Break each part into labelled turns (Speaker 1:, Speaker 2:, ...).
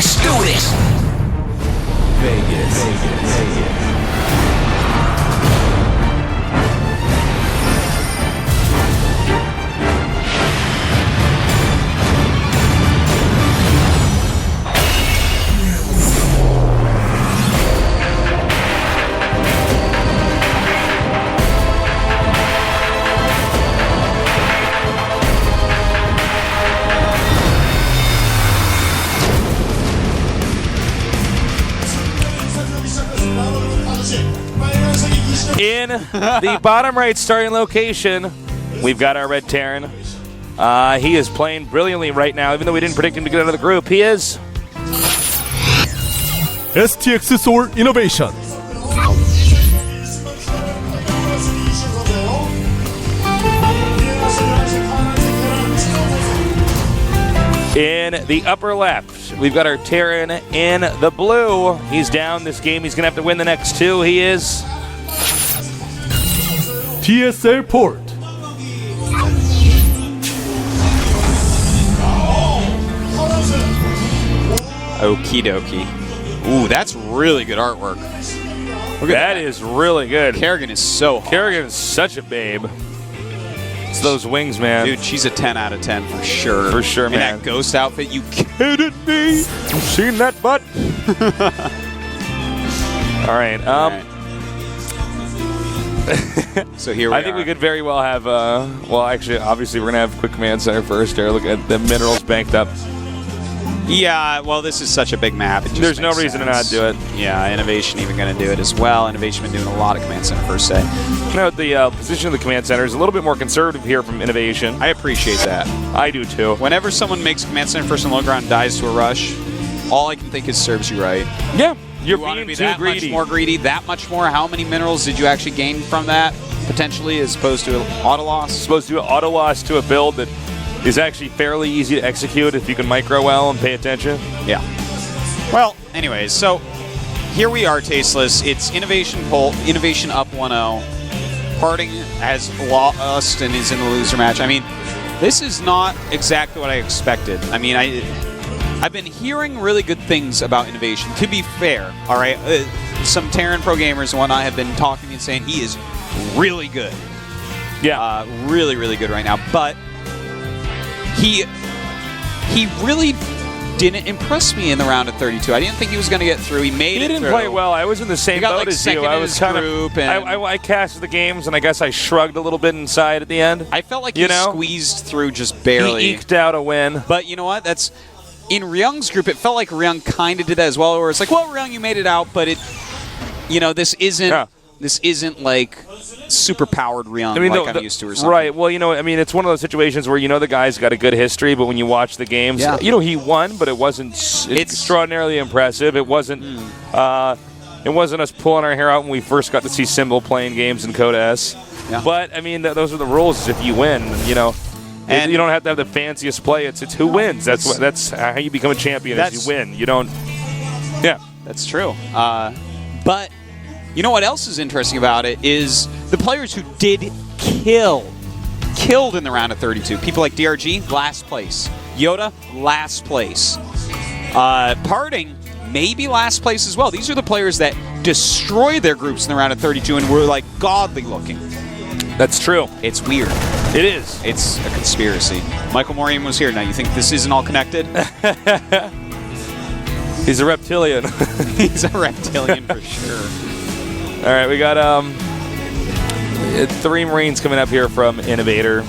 Speaker 1: Let's do this.
Speaker 2: Vegas.
Speaker 3: In the bottom right starting location, we've got our Red Terran. He is playing brilliantly right now, even though we didn't predict him to get out of the group. He is
Speaker 4: STX Soul Innovation.
Speaker 3: in the upper left. We've got our Terran in the blue. He's down this game. He's going to have to win the next two. He is
Speaker 4: GSL Polt.
Speaker 5: Okie dokie. Ooh, that's really good artwork.
Speaker 3: Look at that. Is really good.
Speaker 5: Kerrigan is so hard.
Speaker 3: Kerrigan is such a babe. It's those wings, man.
Speaker 5: Dude, she's a 10 out of 10 for sure.
Speaker 3: For sure, man.
Speaker 5: And that ghost outfit, you kidding me?
Speaker 3: You seen that butt? All right.
Speaker 5: So here we are.
Speaker 3: I think we could very well have, well, actually, obviously, we're going to have Quick Command Center first here. Look at the minerals banked up.
Speaker 5: Yeah, well, this is such a big map. It just
Speaker 3: There's no
Speaker 5: makes
Speaker 3: reason
Speaker 5: sense.
Speaker 3: to not do it.
Speaker 5: Yeah, Innovation even going to do it as well. Innovation been doing a lot of Command Center first set.
Speaker 3: You know, the position of the Command Center is a little bit more conservative here from Innovation.
Speaker 5: I appreciate that.
Speaker 3: I do, too.
Speaker 5: Whenever someone makes Command Center first and low ground dies to a rush, all I can think is serves you right.
Speaker 3: Yeah, you're
Speaker 5: you want to
Speaker 3: being
Speaker 5: be
Speaker 3: too
Speaker 5: that
Speaker 3: greedy.
Speaker 5: much more greedy, that much more. How many minerals did you actually gain from that, potentially, as opposed to auto loss?
Speaker 3: Supposed to do an auto loss to a build that is actually fairly easy to execute if you can micro well and pay attention.
Speaker 5: Yeah. Well, anyways, so here we are, Tasteless. It's Innovation Polt, Innovation up 1-0. Parting has lost and is in the loser match. I mean, this is not exactly what I expected. I mean, I've been hearing really good things about Innovation, to be fair, all right? Some Terran pro gamers and whatnot have been talking to me and saying he is really good.
Speaker 3: Yeah.
Speaker 5: Really, really good right now. But he really didn't impress me in the round of 32. I didn't think he was going to get through. He made it through.
Speaker 3: He didn't play well. I was in the same boat as you. I was kind of. I casted the games, and I guess I shrugged a little bit inside at the end.
Speaker 5: I felt like he squeezed through just barely.
Speaker 3: He eked out a win.
Speaker 5: But you know what? That's in Ryung's group. It felt like Ryung kind of did that as well, where it's like, well, Ryung, you made it out, but it, this isn't. Yeah. This isn't like super powered Ryung like I'm used to or something.
Speaker 3: Right. Well, it's one of those situations where the guy's got a good history, but when you watch the games, he won, but it wasn't extraordinarily impressive. It wasn't it wasn't us pulling our hair out when we first got to see Symbol playing games in Code S. Yeah. But, I mean, those are the rules. If you win, and you don't have to have the fanciest play. It's who wins. That's how you become a champion is you win. You don't. Yeah.
Speaker 5: That's true. But you know what else is interesting about it is the players who did killed in the round of 32. People like DRG, last place. Yoda, last place. Parting, maybe last place as well. These are the players that destroyed their groups in the round of 32 and were like godly looking.
Speaker 3: That's true.
Speaker 5: It's weird.
Speaker 3: It is.
Speaker 5: It's a conspiracy. Michael Morian was here. Now, you think this isn't all connected?
Speaker 3: He's a reptilian.
Speaker 5: He's a reptilian for sure.
Speaker 3: All right, we got 3 Marines coming up here from Innovator.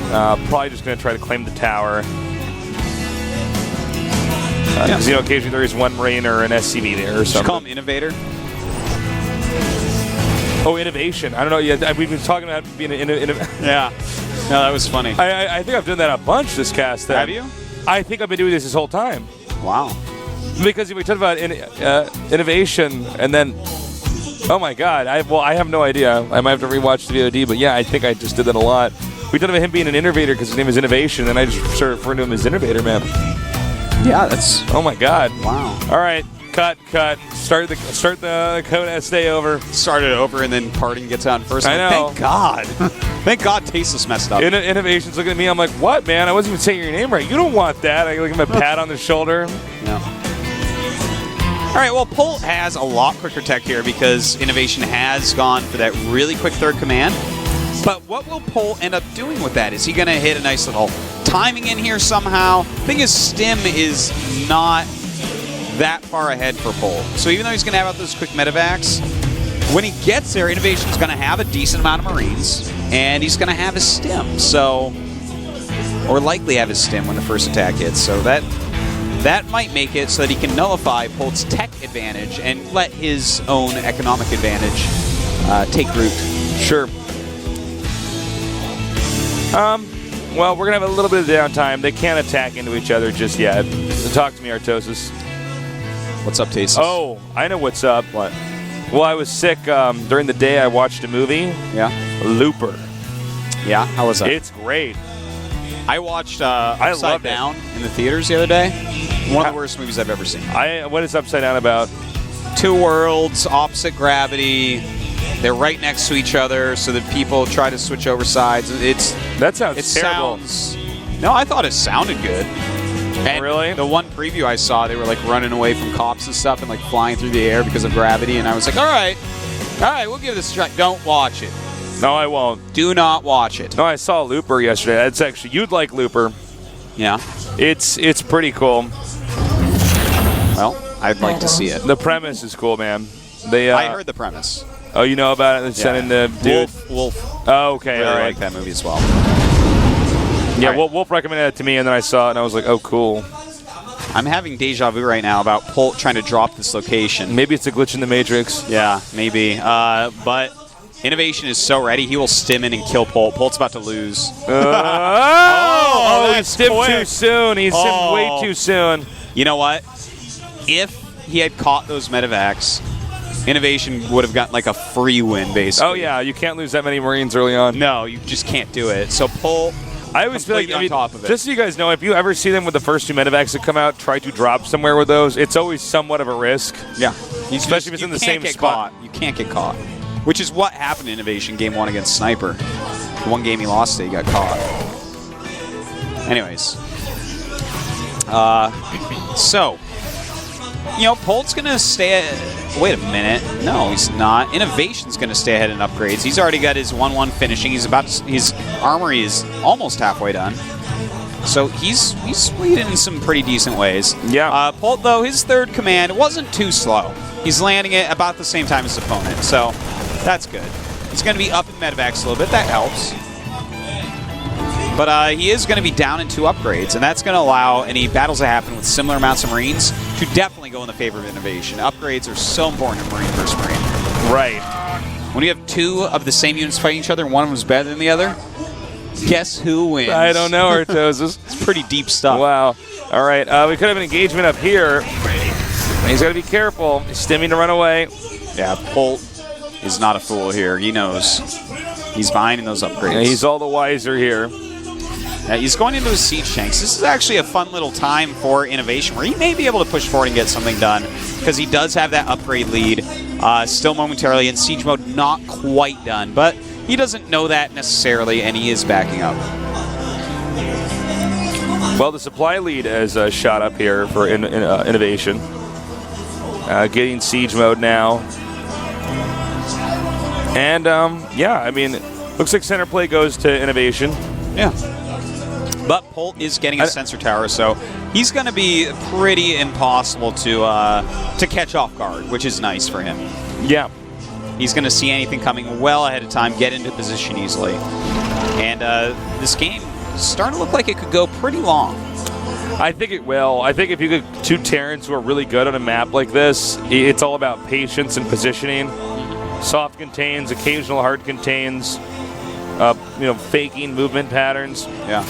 Speaker 3: Probably just going to try to claim the tower. Because, occasionally there is one Marine or an SCV there or something.
Speaker 5: Should you call him Innovator?
Speaker 3: Oh, Innovation. I don't know. Yeah, we've been talking about being an
Speaker 5: Yeah. No, that was funny.
Speaker 3: I think I've done that a bunch this cast.
Speaker 5: Have you?
Speaker 3: I think I've been doing this whole time.
Speaker 5: Wow.
Speaker 3: Because we talked about Innovation and then... Oh my God! I have no idea. I might have to rewatch the VOD, but yeah, I think I just did that a lot. We talked about him being an innovator because his name is Innovation, and I just started referring to him as Innovator, man.
Speaker 5: Yeah, that's.
Speaker 3: Oh my God!
Speaker 5: Wow.
Speaker 3: All right, cut. Start the code as stay over.
Speaker 5: Start it over, and then Parting gets out first.
Speaker 3: I know.
Speaker 5: Thank God. Thank God, Tasteless messed up.
Speaker 3: Innovation's looking at me. I'm like, what, man? I wasn't even saying your name right. You don't want that. I give him a pat on the shoulder.
Speaker 5: Yeah. All right, well, Polt has a lot quicker tech here because Innovation has gone for that really quick third command. But what will Polt end up doing with that? Is he going to hit a nice little timing in here somehow? The thing is, Stim is not that far ahead for Polt. So even though he's going to have out those quick medevacs, when he gets there, Innovation's going to have a decent amount of Marines, and he's going to have his Stim. So, or likely have his Stim when the first attack hits. So that might make it so that he can nullify Polt's tech advantage and let his own economic advantage take root.
Speaker 3: Sure. Well, we're going to have a little bit of downtime. They can't attack into each other just yet. So talk to me, Artosis.
Speaker 5: What's up, Tastes?
Speaker 3: Oh, I know what's up.
Speaker 5: What?
Speaker 3: Well, I was sick during the day. I watched a movie.
Speaker 5: Yeah.
Speaker 3: Looper.
Speaker 5: Yeah? How was that?
Speaker 3: It's great.
Speaker 5: I watched Upside Down in the theaters the other day. One of the worst movies I've ever seen.
Speaker 3: What is Upside Down about?
Speaker 5: Two worlds, opposite gravity. They're right next to each other, so that people try to switch over sides.
Speaker 3: That sounds terrible.
Speaker 5: No, I thought it sounded good. And
Speaker 3: really?
Speaker 5: The one preview I saw, they were like running away from cops and stuff and like flying through the air because of gravity. And I was like, all right, we'll give this a try. Don't watch it.
Speaker 3: No, I won't.
Speaker 5: Do not watch it.
Speaker 3: No, I saw Looper yesterday. That's actually, you'd like Looper.
Speaker 5: Yeah.
Speaker 3: It's pretty cool.
Speaker 5: Well, I'd like to see it.
Speaker 3: The premise is cool, man.
Speaker 5: I heard the premise.
Speaker 3: Oh, you know about it? They're sending the dude.
Speaker 5: Wolf.
Speaker 3: Oh, okay.
Speaker 5: Really
Speaker 3: all right.
Speaker 5: like that movie as well.
Speaker 3: Yeah,
Speaker 5: right.
Speaker 3: Wolf recommended it to me, and then I saw it, and I was like, oh, cool.
Speaker 5: I'm having deja vu right now about Polt trying to drop this location.
Speaker 3: Maybe it's a glitch in the Matrix.
Speaker 5: Yeah, maybe. But Innovation is so ready, he will stim in and kill Polt. Polt's about to lose.
Speaker 3: He
Speaker 5: that's
Speaker 3: stimmed
Speaker 5: quick.
Speaker 3: too soon. He stimmed way too soon.
Speaker 5: You know what? If he had caught those medevacs, Innovation would have gotten like a free win, basically.
Speaker 3: Oh, yeah. You can't lose that many Marines early on.
Speaker 5: No, you just can't do it. So Polt,
Speaker 3: I always feel like,
Speaker 5: on top of it.
Speaker 3: Just so you guys know, if you ever see them with the first two medevacs that come out, try to drop somewhere with those. It's always somewhat of a risk.
Speaker 5: Yeah.
Speaker 3: Especially if it's in the same spot.
Speaker 5: You can't get caught. Which is what happened in Innovation Game 1 against Sniper. The one game he lost it, he got caught. Anyways. So, Polt's going to stay... Wait a minute. No, he's not. Innovation's going to stay ahead in upgrades. He's already got his 1-1 finishing. His armory is almost halfway done. So he's leading in some pretty decent ways.
Speaker 3: Yeah.
Speaker 5: Polt, though, his third command wasn't too slow. He's landing it about the same time as his opponent, so that's good. He's going to be up in medevacs a little bit. That helps. But he is going to be down in 2 upgrades, and that's going to allow any battles that happen with similar amounts of Marines to definitely go in the favor of Innovation. Upgrades are so important in Marine versus Marine.
Speaker 3: Right.
Speaker 5: When you have 2 of the same units fighting each other and one of them is better than the other, guess who wins?
Speaker 3: I don't know, Artosis.
Speaker 5: It's pretty deep stuff.
Speaker 3: Wow. All right. We could have an engagement up here. He's got to be careful. He's stimming to run away.
Speaker 5: Yeah, Polt is not a fool here. He knows. He's behind in those upgrades.
Speaker 3: Yeah, he's all the wiser here.
Speaker 5: Yeah, he's going into his siege tanks. This is actually a fun little time for Innovation where he may be able to push forward and get something done because he does have that upgrade lead still momentarily in siege mode, not quite done, but he doesn't know that necessarily, and he is backing up.
Speaker 3: Well, the supply lead has shot up here for Innovation. Getting siege mode now. And, yeah, I mean, looks like center play goes to Innovation.
Speaker 5: Yeah. But Polt is getting a sensor tower, so he's going to be pretty impossible to catch off guard, which is nice for him.
Speaker 3: Yeah.
Speaker 5: He's going to see anything coming well ahead of time, get into position easily. And this game is starting to look like it could go pretty long.
Speaker 3: I think it will. I think if you get 2 Terrans who are really good on a map like this, it's all about patience and positioning. Soft contains, occasional hard contains, faking movement patterns.
Speaker 5: Yeah.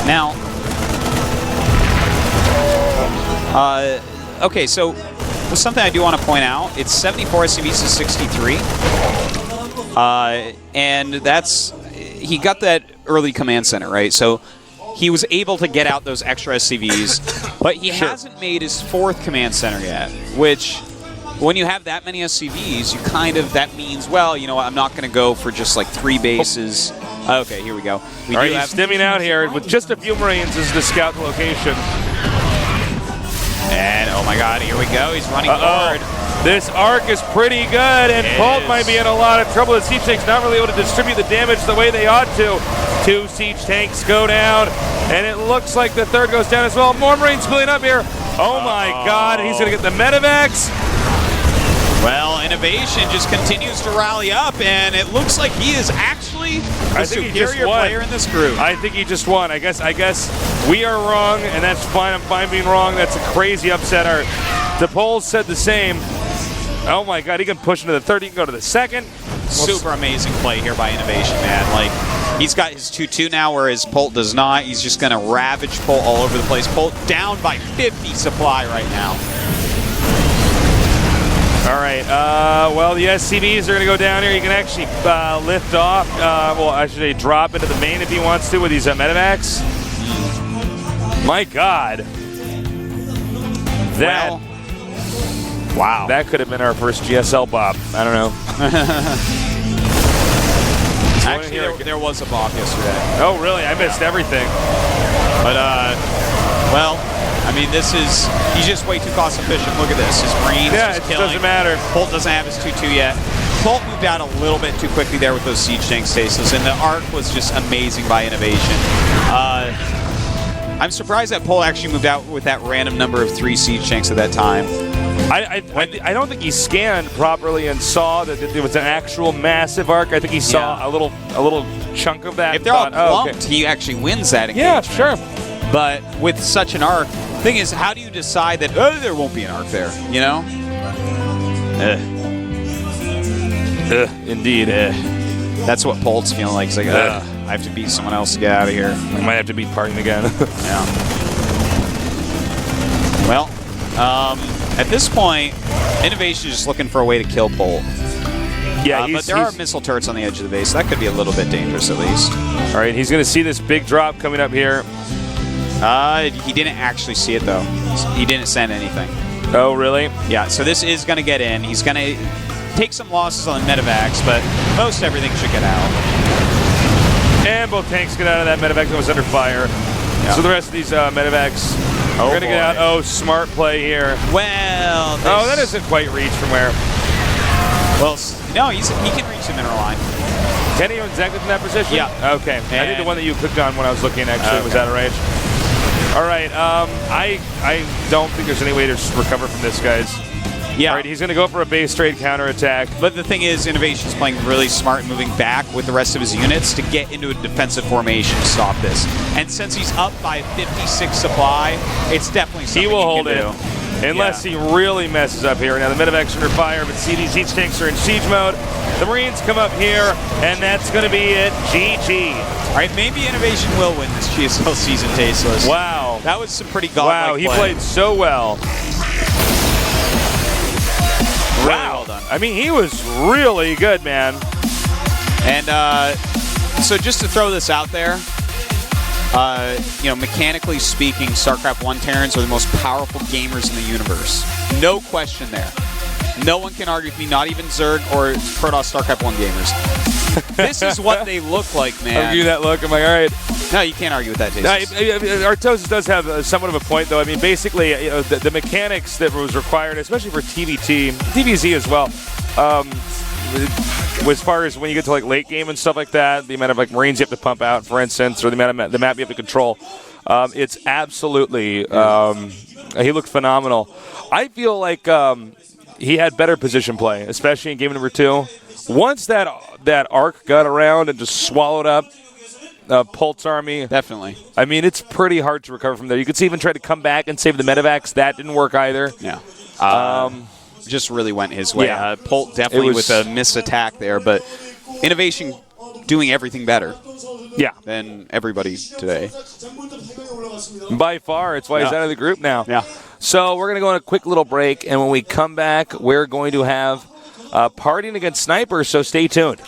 Speaker 5: Now, okay, so there's something I do want to point out. It's 74 SCVs to 63. And he got that early command center, right? So he was able to get out those extra SCVs, but he hasn't made his 4th command center yet, which when you have that many SCVs, that means, well, you know what, I'm not going to go for just like 3 bases. Okay, here we go.
Speaker 3: All right, he's stimming out here with just a few Marines as the scout location.
Speaker 5: And, oh my god, here we go. He's running forward.
Speaker 3: This arc is pretty good, and Polt might be in a lot of trouble. The siege tanks not really able to distribute the damage the way they ought to. 2 siege tanks go down, and it looks like the third goes down as well. More Marines spilling up here. Oh my god, he's going to get the medevacs.
Speaker 5: Well, Innovation just continues to rally up, and it looks like he is actually the superior player in this group.
Speaker 3: I think he just won. I guess we are wrong, and that's fine. I'm fine being wrong. That's a crazy upset. The polls said the same. Oh my god, he can push into the third. He can go to the second.
Speaker 5: Super amazing play here by Innovation, man. Like, he's got his 2-2 now, whereas Polt does not. He's just going to ravage Polt all over the place. Polt down by 50 supply right now.
Speaker 3: All right. Well, the SCVs are going to go down here. You can actually lift off. Well, I should say drop into the main if he wants to with these medevacs. My God. Wow. That could have been our first GSL bop. I don't know.
Speaker 5: Actually, there was a bop yesterday.
Speaker 3: Oh, really? I missed everything.
Speaker 5: But, well, I mean, he's just way too cost efficient. Look at this. His Marines
Speaker 3: just killing. Doesn't matter.
Speaker 5: Polt doesn't have his 2-2 yet. Polt moved out a little bit too quickly there with those siege tanks, Tasteless, and the arc was just amazing by Innovation. I'm surprised that Polt actually moved out with that random number of 3 siege tanks at that time.
Speaker 3: I don't think he scanned properly and saw that there was an actual massive arc. I think he saw a little chunk of that.
Speaker 5: If they're all clumped, he actually wins that engagement.
Speaker 3: Yeah, sure.
Speaker 5: But with such an arc, the thing is, how do you decide that there won't be an arc there? You know?
Speaker 3: Indeed.
Speaker 5: That's what Polt's feeling like. He's like, I have to beat someone else to get out of here.
Speaker 3: I might have to beat Parton again.
Speaker 5: Yeah. Well, at this point, Innovation is just looking for a way to kill Polt.
Speaker 3: Yeah,
Speaker 5: but there are missile turrets on the edge of the base. So that could be a little bit dangerous, at least.
Speaker 3: All right, he's going to see this big drop coming up here.
Speaker 5: He didn't actually see it, though. He didn't send anything.
Speaker 3: Oh, really?
Speaker 5: Yeah, so this is going to get in. He's going to take some losses on the medevacs, but most everything should get out.
Speaker 3: And both tanks get out of that medevac that was under fire. Yeah. So the rest of these medevacs are going to get out. Oh, smart play here.
Speaker 5: Well,
Speaker 3: that doesn't quite reach from where.
Speaker 5: Well, no, he can reach the mineral line.
Speaker 3: Can he exactly from that position?
Speaker 5: Yeah.
Speaker 3: Okay. I think the one that you clicked on when I was looking actually was out of range. All right. I don't think there's any way to recover from this, guys.
Speaker 5: Yeah.
Speaker 3: All right, he's going to go for a base trade counterattack.
Speaker 5: But the thing is, Innovation's playing really smart and moving back with the rest of his units to get into a defensive formation to stop this. And since he's up by 56 supply, it's definitely something
Speaker 3: he will hold it.
Speaker 5: Do.
Speaker 3: Unless he really messes up here. Now, the medevacs are under fire, but see, these siege tanks are in siege mode. The Marines come up here, and that's going to be it. GG.
Speaker 5: All right, maybe Innovation will win this GSL season, Tasteless.
Speaker 3: Wow.
Speaker 5: That was some pretty godlike
Speaker 3: play. Wow, he played so well.
Speaker 5: Really well done.
Speaker 3: I mean, he was really good, man.
Speaker 5: And so just to throw this out there, mechanically speaking, StarCraft 1 Terrans are the most powerful gamers in the universe. No question there. No one can argue with me, not even Zerg or Protoss StarCraft 1 gamers. This is what they look like, man.
Speaker 3: I'll give you that look. I'm like, all right.
Speaker 5: No, you can't argue with that, Jason.
Speaker 3: Artosis does have somewhat of a point, though. I mean, basically, the mechanics that was required, especially for TVT, DBZ as well, as far as when you get to like late game and stuff like that, the amount of like Marines you have to pump out, for instance, or the amount of the map you have to control, it's absolutely. He looked phenomenal. I feel like he had better position play, especially in game number 2. Once that arc got around and just swallowed up Polt's army.
Speaker 5: Definitely.
Speaker 3: I mean, it's pretty hard to recover from there. You could see even try to come back and save the medevacs. That didn't work either.
Speaker 5: Yeah. Just really went his way.
Speaker 3: Yeah.
Speaker 5: Polt definitely with a missed attack there, but Innovation doing everything better than everybody today.
Speaker 3: By far. It's why he's out of the group now.
Speaker 5: Yeah.
Speaker 3: So we're going to go on a quick little break, and when we come back, we're going to have partying against Sniper, so stay tuned.